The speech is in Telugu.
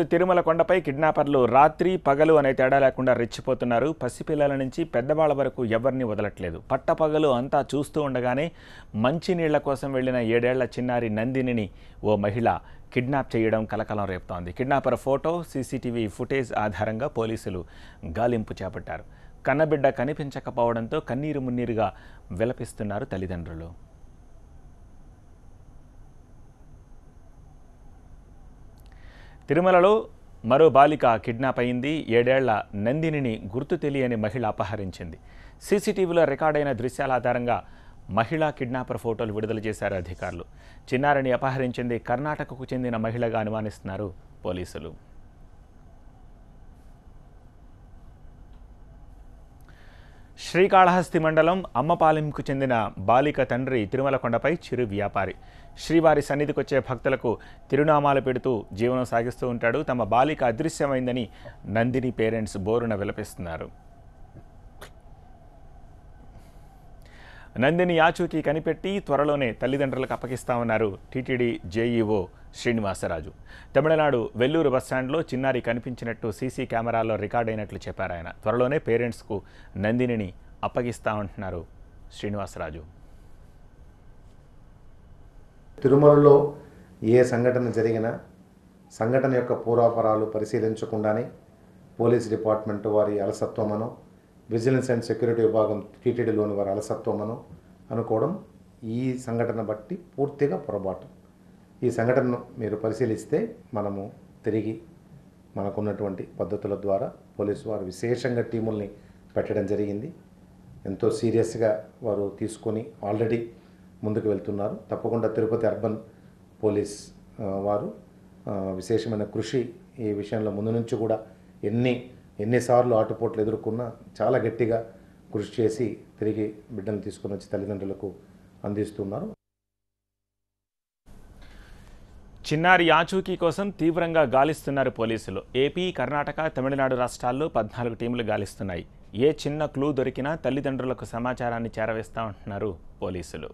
తిరుమల కొండపై కిడ్నాపర్లు రాత్రి పగలు అనే తేడా లేకుండా రెచ్చిపోతున్నారు. పసిపిల్లల నుంచి పెద్దవాళ్ల వరకు ఎవరిని వదలట్లేదు. పట్టపగలు అంతా చూస్తూ ఉండగానే మంచినీళ్ల కోసం వెళ్లిన 7 ఏళ్ల చిన్నారి నందినిని ఓ మహిళ కిడ్నాప్ చేయడం కలకలం రేపుతోంది. కిడ్నాపర్ ఫోటో, సీసీటీవీ ఫుటేజ్ ఆధారంగా పోలీసులు గాలింపు చేపట్టారు. కన్నబిడ్డ కనిపించకపోవడంతో కన్నీరు మున్నీరుగా విలపిస్తున్నారు తల్లిదండ్రులు. తిరుమలలో మరో బాలిక కిడ్నాప్ అయింది. 7 ఏళ్ల నందినిని గుర్తు తెలియని మహిళ అపహరించింది. సీసీటీవీలో రికార్డైన దృశ్యాల ఆధారంగా మహిళా కిడ్నాపర్ ఫోటోలు విడుదల చేశారు అధికారులు. చిన్నారిని అపహరించింది కర్ణాటకకు చెందిన మహిళగా అనుమానిస్తున్నారు పోలీసులు. శ్రీకాళహస్తి మండలం అమ్మపాలెంకు చెందిన బాలిక తండ్రి తిరుమల కొండపై చిరు వ్యాపారి. శ్రీవారి సన్నిధికి వచ్చే భక్తులకు తిరునామాలు పెడుతూ జీవనం సాగిస్తూ ఉంటాడు. తమ బాలిక అదృశ్యమైందని నందిని పేరెంట్స్ బోరున విలపిస్తున్నారు. నందిని ఆచూకీ కనిపెట్టి త్వరలోనే తల్లిదండ్రులకు అప్పగిస్తామన్నారు టీటీడీ జేఈఓ శ్రీనివాసరాజు. తమిళనాడు వెల్లూరు బస్టాండ్లో చిన్నారి కనిపించినట్టు సీసీ కెమెరాల్లో రికార్డైనట్లు చెప్పారు ఆయన. త్వరలోనే పేరెంట్స్కు నందినిని అప్పగిస్తామంటున్నారు శ్రీనివాసరాజు. తిరుమలలో ఏ సంఘటన జరిగినా సంఘటన యొక్క పూర్వాపరాలు పరిశీలించకుండానే పోలీస్ డిపార్ట్మెంట్ వారి అలసత్వమనో, విజిలెన్స్ అండ్ సెక్యూరిటీ విభాగం టీటీడీలోని వారి అలసత్వమనో అనుకోవడం ఈ సంఘటన బట్టి పూర్తిగా పొరపాటు. ఈ సంఘటనను మీరు పరిశీలిస్తే మనము తిరిగి మనకున్నటువంటి పద్ధతుల ద్వారా పోలీసు వారు విశేషంగా టీముల్ని పెట్టడం జరిగింది. ఎంతో సీరియస్గా వారు తీసుకొని ఆల్రెడీ ముందుకు వెళ్తున్నారు. తప్పకుండా తిరుపతి అర్బన్ పోలీస్ వారు విశేషమైన కృషి ఈ విషయంలో ముందు నుంచి కూడా ఎన్నిసార్లు ఆటుపోట్లు ఎదుర్కొన్నా చాలా గట్టిగా కృషి చేసి తిరిగి బిడ్డను తీసుకొని వచ్చి తల్లిదండ్రులకు అందిస్తున్నారు. చిన్నారి ఆచూకీ కోసం తీవ్రంగా గాలిస్తున్నారు పోలీసులు. ఏపీ, కర్ణాటక, తమిళనాడు రాష్ట్రాల్లో 14 టీములు గాలిస్తున్నాయి. ఏ చిన్న క్లూ దొరికినా తల్లిదండ్రులకు సమాచారాన్ని చేరవేస్తామంటున్నారు పోలీసులు.